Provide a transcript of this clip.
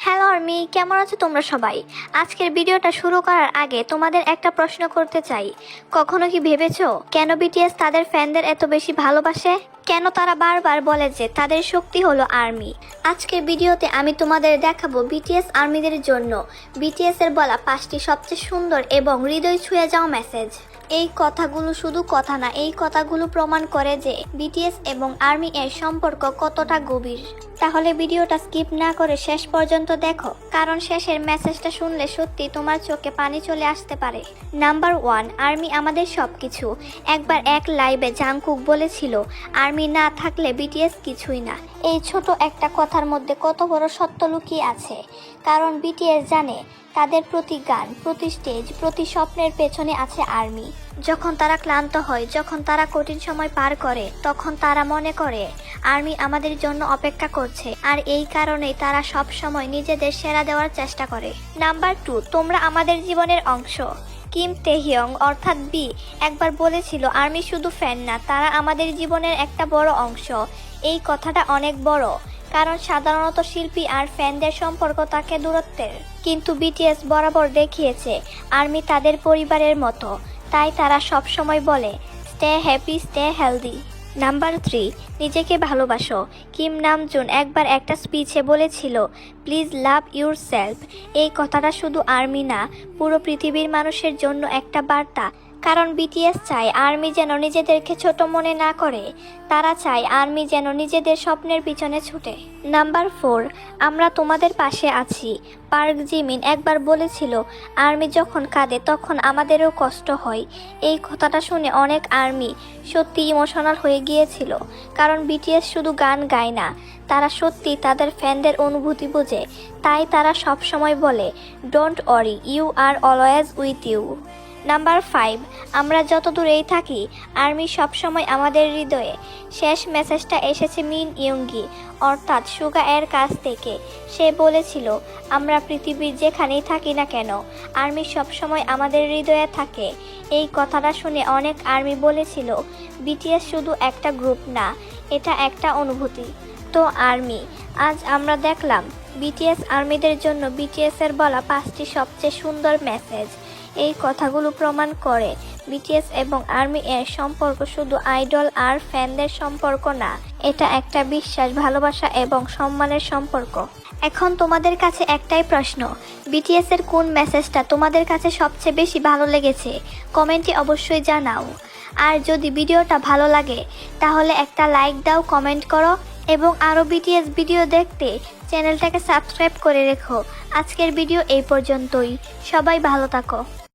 Hello army, কেমন আছো তোমরা সবাই? আজকের ভিডিওটা শুরু করার আগে তোমাদের একটা প্রশ্ন করতে চাই। কখনো কি ভেবেছো কেন বিটিএস তাদের ফ্যানদের এত বেশি ভালোবাসে? কেন তারা বারবার বলে যে তাদের শক্তি হলো আর্মি? আজকের ভিডিওতে আমি তোমাদের দেখাবো বিটিএস আর্মিদের জন্য বিটিএস এর বলা 5টি সবচেয়ে সুন্দর এবং হৃদয় ছুঁয়ে যাওয়া মেসেজ। এই কথাগুলো শুধু কথা না, এই কথাগুলো প্রমাণ করে যে বিটিএস এবং আর্মি এর সম্পর্ক কতটা গভীর। তাহলে ভিডিওটা স্কিপ না করে শেষ পর্যন্ত দেখো, কারণ শেষের মেসেজটা শুনলে সত্যি তোমার চোখে পানি চলে আসতে পারে। নাম্বার 1, আর্মি আমাদের সবকিছু। একবার এক লাইভে জাংকুক বলেছিল, আর্মি না থাকলে বিটিএস কিছুই না। এই ছোট একটা কথার মধ্যে কত বড় সত্য লুকিয়ে আছে। কারণ বিটিএস জানে তাদের প্রতি গান, প্রতি স্টেজ, প্রতি স্বপ্নের পেছনে আছে আর্মি। যখন তারা ক্লান্ত হয়, যখন তারা কঠিন সময় পার করে, তখন তারা মনে করে আর্মি আমাদের জন্য অপেক্ষা করছে, আর এই কারণেই তারা সব সময় নিজেদের সেরা দেওয়ার চেষ্টা করে। নাম্বার 2, তোমরা আমাদের জীবনের অংশ। কিম তেহিয়ং অর্থাৎ বি একবার বলেছিল, আর্মি শুধু ফ্যান না, তারা আমাদের জীবনের একটা বড় অংশ। এই কথাটা অনেক বড়, কারণ সাধারণত শিল্পী আর ফ্যানদের সম্পর্ক থাকে দূরত্বের, কিন্তু বিটিএস বরাবর দেখিয়েছে আর্মি তাদের পরিবারের মতো। তাই তারা সব সময় বলে, stay happy, stay healthy. Number 3, নিজেকে ভালোবাসো। কিম নামজুন একবার একটা স্পিচে বলেছিল, প্লিজ লাভ ইউর সেলফ। এই কথাটা শুধু আর্মি না, পুরো পৃথিবীর মানুষের জন্য একটা বার্তা। কারণ বিটিএস চায় আর্মি যেন নিজেদেরকে ছোট মনে না করে, তারা চায় আর্মি যেন নিজেদের স্বপ্নের পিছনে ছুটে। নাম্বার 4, আমরা তোমাদের পাশে আছি। পার্ক জিমিন একবার বলেছিল, আর্মি যখন কাঁদে তখন আমাদেরও কষ্ট হয়। এই কথাটা শুনে অনেক আর্মি সত্যি ইমোশনাল হয়ে গিয়েছিল, কারণ বিটিএস শুধু গান গায় না, তারা সত্যি তাদের ফ্যানদের অনুভূতি বোঝে। তাই তারা সব সময় বলে, don't worry, you are always with you. Number 5, আমরা যত দূরেই থাকি, আর্মি সবসময় আমাদের হৃদয়ে। শেষ মেসেজটা এসেছে মিন ইয়ংগি অর্থাৎ সুগা এর কাছ থেকে। সে বলেছিল, আমরা পৃথিবীর যেখানেই থাকি না কেন, আর্মি সবসময় আমাদের হৃদয়ে থাকে। এই কথাটা শুনে অনেক আর্মি বলেছিল, বিটিএস শুধু একটা গ্রুপ না, এটা একটা অনুভূতি। তো আর্মি, আজ আমরা দেখলাম বিটিএস আর্মিদের জন্য বিটিএস এর বলা 5টি সবচেয়ে সুন্দর মেসেজ। এই কথাগুলো প্রমাণ করে বিটিএস এবং আর্মি এর সম্পর্ক শুধু আইডল আর ফ্যানদের সম্পর্ক না, এটা একটা বিশ্বাস, ভালোবাসা এবং সম্মানের সম্পর্ক। এখন তোমাদের কাছে একটাই প্রশ্ন, বিটিএস এর কোন মেসেজটা তোমাদের কাছে সবচেয়ে বেশি ভালো লেগেছে? কমেন্টে অবশ্যই জানাও। আর যদি ভিডিওটা ভালো লাগে তাহলে একটা লাইক দাও, কমেন্ট করো এবং আরও বিটিএস ভিডিও দেখতে চ্যানেলটাকে সাবস্ক্রাইব করে রেখো। আজকের ভিডিও এই পর্যন্তই। সবাই ভালো থাকো।